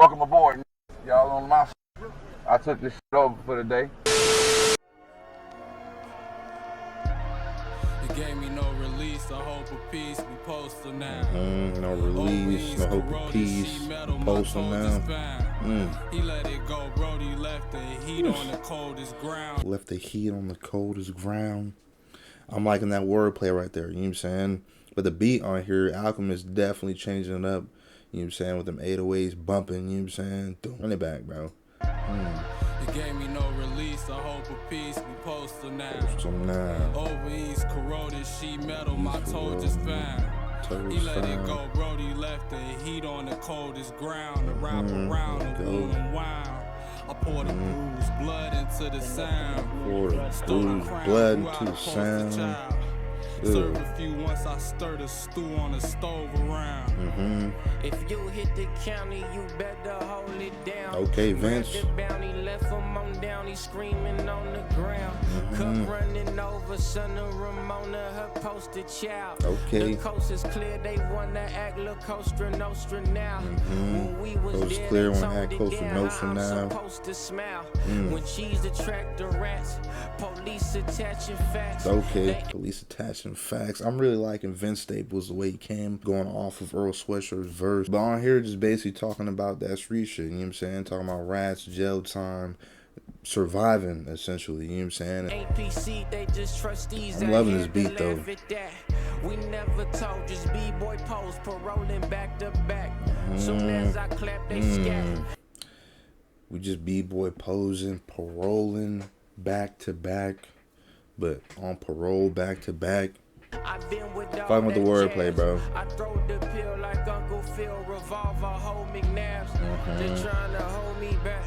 Welcome aboard, y'all on my. I took this shit over for the day. It gave me no release, a hope of peace, we postal now. No release, no hope of peace, we postal now. He let it go, Brody left the heat on the coldest ground. Left the heat on the coldest ground. I'm liking that wordplay right there, you know what I'm saying? But the beat on here, Alchemist definitely changing it up, you know what I'm saying? With them 808s bumping, you know what I'm saying? Run it back, bro. It gave me no release, a hope of peace, we postal now. Postal now. Over east, corroded sheet metal, my toe just found. He let it go, Brody left the heat on the coldest ground. The wrap around, the wound and wound. I poured the bruised blood into the sound. Poured the bruised blood into the sound. Serve a few once I stir the stew on the stove around. If you hit the county, you better hold it down. Okay, Vince. The bounty left him on down, he screaming on the ground. Cup running over, son of Ramona, her poster child. Okay. The coast is clear, they wanna act La Costa Nostra now. When we was Coast there, clear, they wanna act told it Costa down Nostra how I'm now. supposed to smile. When cheese attract the rats, police attaching facts. Okay, police attaching facts. I'm really liking Vince Staples, the way he came, going off of Earl Sweatshirt's verse. But on here, just basically talking about that street shit, you know what I'm saying? Talking about rats, jail time, surviving, essentially, you know what I'm saying? APC, they just trustees. I'm loving this beat, though. We never told, just B-boy pose, paroling back to back. Soon as I clap, they scat. We just B-boy posing, paroling back to back, but on parole back to back. Fucking with the wordplay, bro. I throw the pill like Uncle Phil, revolver, hold McNabs. They're trying to hold me back.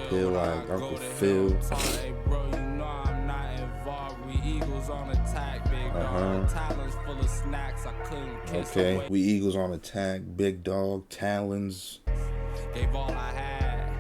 Feel like Uncle Phil. Hey, bro, you know I'm not involved. We Eagles on attack, big dog. Talons full of snacks, I couldn't kiss Okay, away. we Eagles on attack, big dog, talons. Gave all I had.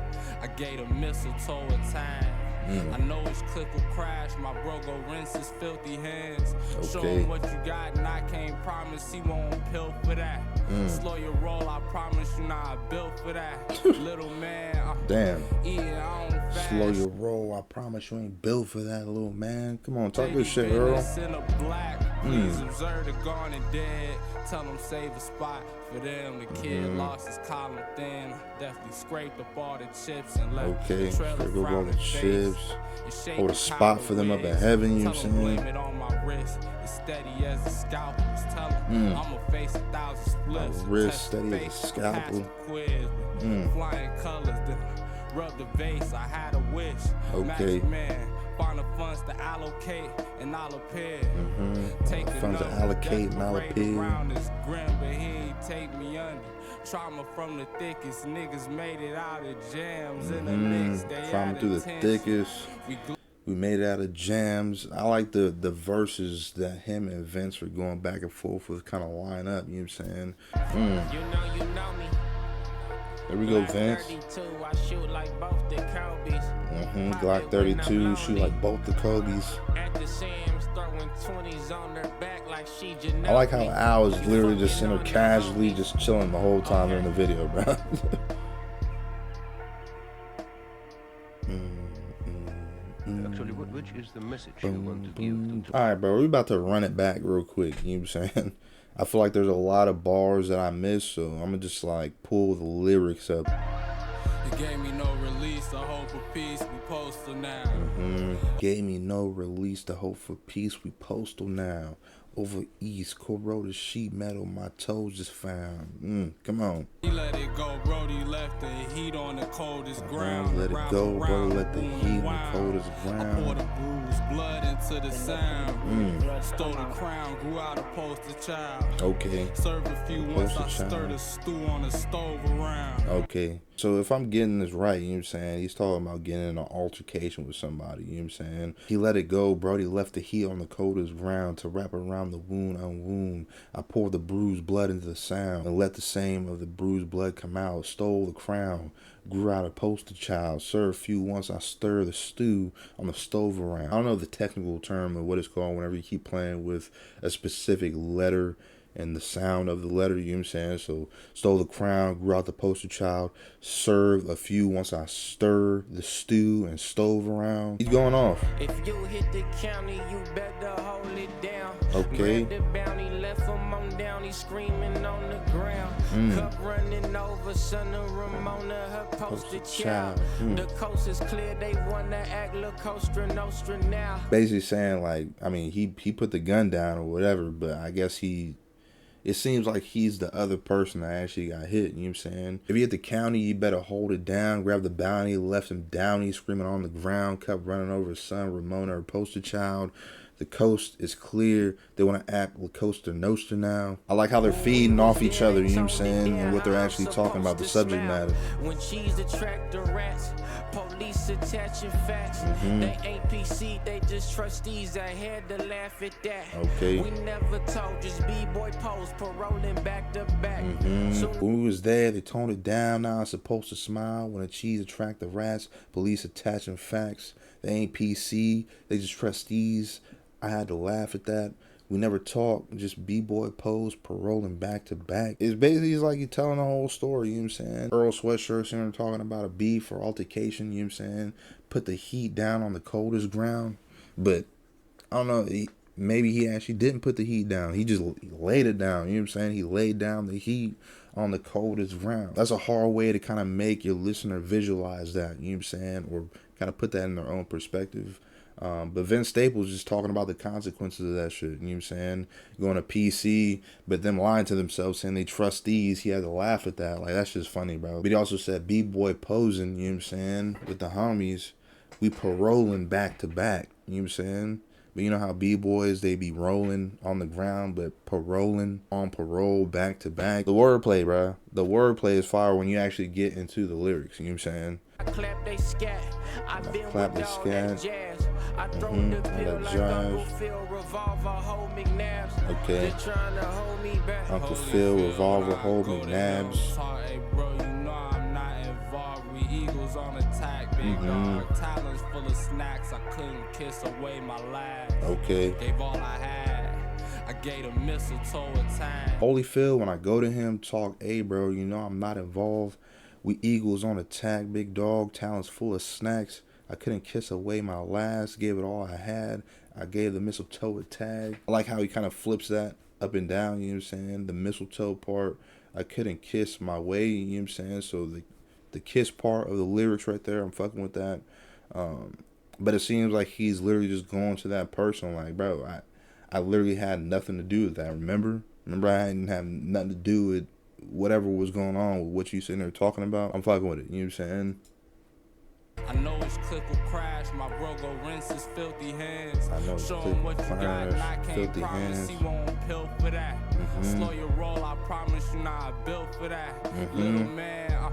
I gave a mistletoe a time. I know his clip will crash, my bro go rinse his filthy hands. Show him what you got and I can't promise he won't pill for that. Slow your roll, I promise you not built for that. Little man, Damn. eating on fast. Slow your roll, I promise you ain't built for that, little man. Come on, talk good shit, Earl. In a black. Please observe the gone and dead. Tell them save a spot for them. The kid lost his column thin. Definitely scraped up all the chips and left the trailer scrape up all the chips. Face. Hold a spot for them up in heaven, you know what I'm saying? Blame it on my wrist. It's steady as a scalpel. Just tell them I'ma face 1,000 splits. Wrist steady as a scalpel. Quiz, flying colors. Then rub the vase. I had a wish. Okay. Magic man. Find the funds to allocate and I'll appear. Take funds to allocate and I'll appear. Around is grim, but he ain't take me under. Trauma from the thickest. Niggas made it out of jams in the mix. Trauma through the thickest. We made it out of jams. I like the verses that him and Vince were going back and forth with, kind of line up, you know what I'm saying? You know me. There we go, Vince. 32, I shoot like both the Kobe's. Glock 32, shoot like both the Kobe's. At the Sam's, throwing 20s on their back like she Ginobili. I like how Al is literally just sitting there casually just chilling the whole time in the video, bro. Actually, which is the message you want to give them? Alright, bro, we're about to run it back real quick, you know what I'm saying? I feel like there's a lot of bars that I missed, so I'm gonna just like pull the lyrics up. It gave me no release, the hope of peace, we postal now. Gave me no release, the hope for peace, we postal now. Over east, corroded sheet metal, my toes just found. Come on. He let it go, Brody left the heat on the coldest ground. Let it go, bro, let the heat on the coldest I ground. poured the bruised blood into the sound. Stole the crown, grew out a poster child. Okay. Serve a few once I Poster stir child. the stew on the stove around. Okay. So if I'm getting this right, you know what I'm saying? He's talking about getting in an altercation with somebody, you know what I'm saying? He let it go, Brody left the heat on the coldest ground to wrap around the wound unwound. I poured the bruised blood into the sound and let the same of the bruised blood come out. Stole the crown, grew out a poster child. Served few once I stir the stew on the stove around. I don't know the technical term of what it's called whenever you keep playing with a specific letter and the sound of the letter, you know what I'm saying? So, stole the crown, grew out the poster child, served a few once I stir the stew and stove around. He's going off. If you hit the county, you better hold it down. Okay. Grab the bounty, left him on down, he screaming on the ground. Cup running over, son of Ramona, her poster child. The coast is clear, they wanna act La Costa Nostra now. Basically saying, like, I mean, he put the gun down or whatever, but I guess it seems like he's the other person that actually got hit, you know what I'm saying? If you hit the county, you better hold it down, grab the bounty, left him downy, screaming on the ground, kept running over his son, Ramona, her poster child. The coast is clear. They want to act La Costa Nostra now. I like how they're feeding off each other, you know what I'm saying? And what they're actually talking about, the subject matter. When cheese attract the rats, police attaching facts. They ain't PC, they just trustees. I had to laugh at that. Okay. We never told, just B-boy pose, paroling back to back. So when we was there, they toned it down. Now I'm supposed to smile. When the cheese attract the rats, police attaching facts. They ain't PC, they just trustees. I had to laugh at that. We never talk, just B-boy pose, paroling back to back. It's basically like you're telling the whole story, you know what I'm saying? Earl Sweatshirt sitting there talking about a beef or altercation, you know what I'm saying? Put the heat down on the coldest ground. But, I don't know, maybe he actually didn't put the heat down. He just laid it down, you know what I'm saying? He laid down the heat on the coldest ground. That's a hard way to kind of make your listener visualize that, you know what I'm saying? Or kind of put that in their own perspective. But Vince Staples just talking about the consequences of that shit, you know what I'm saying? Going to PC, but them lying to themselves, saying they trustees. He had to laugh at that. Like, that's just funny, bro. But he also said B-boy posing, you know what I'm saying? With the homies, we paroling back to back, you know what I'm saying? But you know how B-boys, they be rolling on the ground, but paroling on parole back to back. The wordplay, bro. The wordplay is fire when you actually get into the lyrics, you know what I'm saying? I clap they scat. I been clap with they all scat. that jazz. I throw the pill like Uncle Phil, revolver, hold McNabs. Okay. They're trying to hold me back. Uncle Phil, revolver, hold McNabs. Hey, bro, you know I'm not involved. We eagles on attack, big dog. Talons full of snacks. I couldn't kiss away my last. Okay. Gave all I had. I gave a mistletoe a time. Holy Phil, when I go to him, talk, hey, bro, you know I'm not involved. We eagles on attack, big dog, talons full of snacks. I couldn't kiss away my last, gave it all I had. I gave the mistletoe a tag. I like how he kind of flips that up and down, you know what I'm saying? The mistletoe part, I couldn't kiss my way, you know what I'm saying? So the kiss part of the lyrics right there, I'm fucking with that. But it seems like he's literally just going to that person like, bro, I literally had nothing to do with that, remember? Remember I didn't have nothing to do with whatever was going on with what you sitting there talking about. I'm fucking with it, you know what I'm saying? I know his clip will crash, my bro go rinse his filthy hands. I know his Show clip him what you will got, and I crash, can't filthy promise hands. he won't pill for that. Slow your roll, I promise you, nah, I built for that. Little man,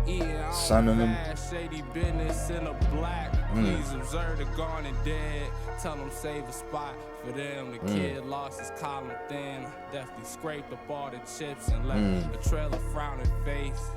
yeah, Son of them. shady business in a black. Please observe the gone and dead. Tell them save a spot for them. The kid lost his column thin. Definitely scraped up all the chips and left a trail of frowning face.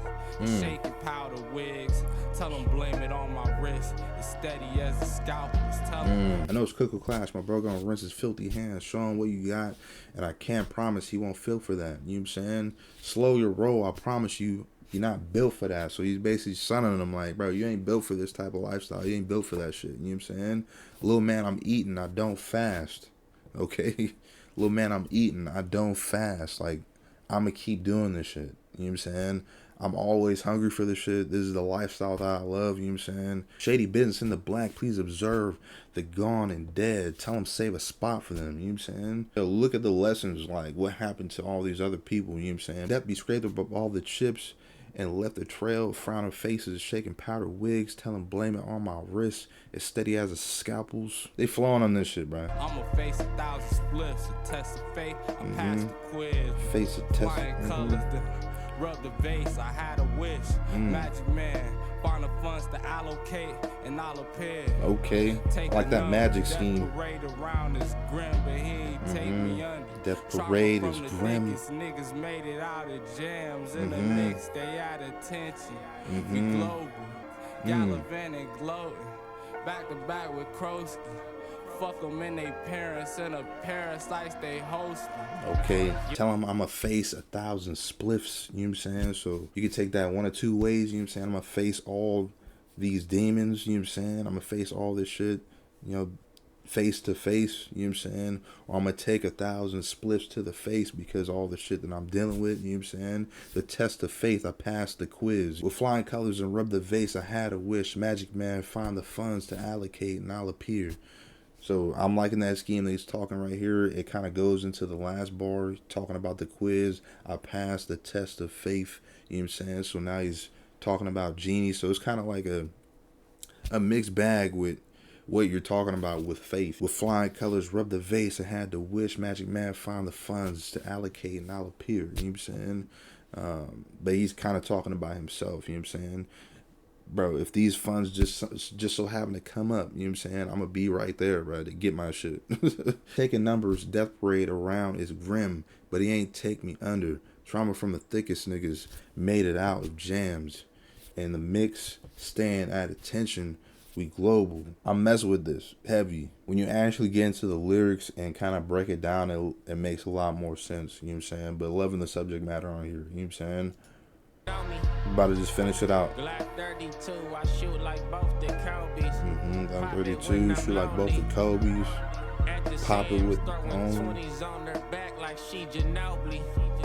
Shaking powder wigs. Tell them blame it on my wrist. It's steady as the scalpels. Tell them. I know it's Coco Clash. My bro gonna rinse his filthy hands. Show him what you got. And I can't promise he won't feel for that. You know what I'm saying? Slow your roll. I promise you, you're not built for that. So he's basically sunning them like, bro, you ain't built for this type of lifestyle. You ain't built for that shit. You know what I'm saying? Little man, I'm eating. I don't fast. Okay? Little man, I'm eating. I don't fast. Like, I'm going to keep doing this shit. You know what I'm saying? I'm always hungry for this shit. This is the lifestyle that I love. You know what I'm saying? Shady business in the black. Please observe the gone and dead. Tell them save a spot for them. You know what I'm saying? Yo, look at the lessons. Like, what happened to all these other people. You know what I'm saying? That be scraped up all the chips and left a trail, frowning faces, shaking powder wigs, telling blame it on my wrist, as steady as the scalpels. They flowing on this shit, bro. I'ma face 1,000 splits, a test of fate. I passed the quiz. Face a test. Flying colors to rub the vase. I had a wish. Magic man, find the funds to allocate, and I'll appear. Okay, I like that magic scheme. Parade around is grim, but he ain't take me under. Death parade is grim. Niggas made it out of jams in the mix. They out of attention. We global, gallivanting, gloating. Back to back with Krosky. fuck them and they parents in a parasites they hosting. Okay, tell him I'm gonna face 1,000 spliffs, you know what I'm saying? So you can take that one or two ways, you know what I'm saying? I'm gonna face all these demons, you know what I'm saying? I'm gonna face all this shit, you know, face to face, you know what I'm saying? Or I'm gonna take 1,000 spliffs to the face because all the shit that I'm dealing with, you know what I'm saying? The test of faith, I passed the quiz. With flying colors and rub the vase, I had a wish. Magic man, find the funds to allocate and I'll appear. So I'm liking that scheme that he's talking right here. It kind of goes into the last bar, talking about the quiz. I passed the test of faith, you know what I'm saying? So now he's talking about genie. So it's kind of like a mixed bag with what you're talking about with faith. With flying colors, rub the vase, I had to wish. Magic man, find the funds to allocate and I'll appear, you know what I'm saying? But he's kind of talking about himself, you know what I'm saying? Bro, if these funds just so happen to come up, you know what I'm saying? I'm gonna be right there, bro, to get my shit. Taking numbers, death parade around is grim, but he ain't take me under. Trauma from the thickest niggas made it out of jams. And the mix, staying at attention, we global. I'm messing with this heavy. When you actually get into the lyrics and kind of break it down, it makes a lot more sense, you know what I'm saying? But loving the subject matter on here, you know what I'm saying? About to just finish it out. Glock 32, I shoot like both the Kobe's. I'm 32, shoot like both the Kobe's. Pop it with only. 20s on their back like she Ginobili.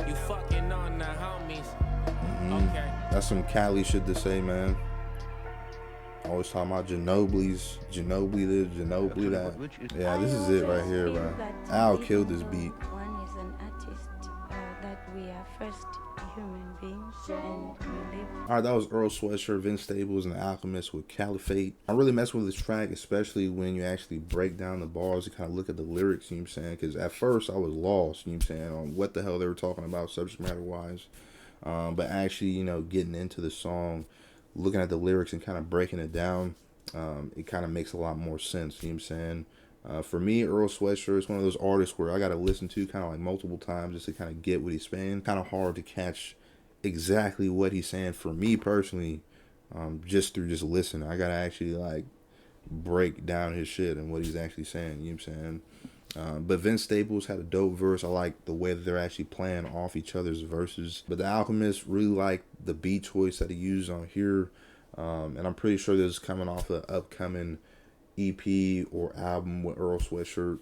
You fucking on the homies. Okay. That's some Cali shit to say, man. Always talking about Ginobili's, Ginobili this, Ginobili that. Yeah, this is it right here, bro. Al killed this beat. One is an artist, that we are first human beings and we live. Alright, that was Earl Sweatshirt, Vince Staples, and The Alchemist with Caliphate. I really mess with this track, especially when you actually break down the bars and kind of look at the lyrics, you know what I'm saying? Because at first I was lost, you know what I'm saying, on what the hell they were talking about subject matter wise. But actually, you know, getting into the song, looking at the lyrics and kind of breaking it down, it kind of makes a lot more sense, you know what I'm saying? For me, Earl Sweatshirt is one of those artists where I got to listen to kind of like multiple times just to kind of get what he's saying. Kind of hard to catch exactly what he's saying for me personally, just through just listening. I got to actually like break down his shit and what he's actually saying, you know what I'm saying? But Vince Staples had a dope verse. I like the way that they're actually playing off each other's verses. But The Alchemist, really like the beat choice that he used on here. And I'm pretty sure this is coming off an upcoming EP or album with Earl Sweatshirt.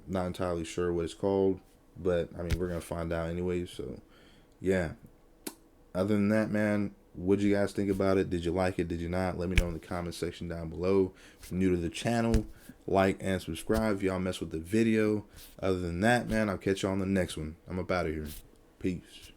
Not entirely sure what it's called, but I mean, we're going to find out anyway. So, yeah. Other than that, man, what'd you guys think about it? Did you like it? Did you not? Let me know in the comment section down below. If you're new to the channel, like and subscribe if y'all mess with the video. Other than that, man, I'll catch you on the next one. I'm up out of here. Peace.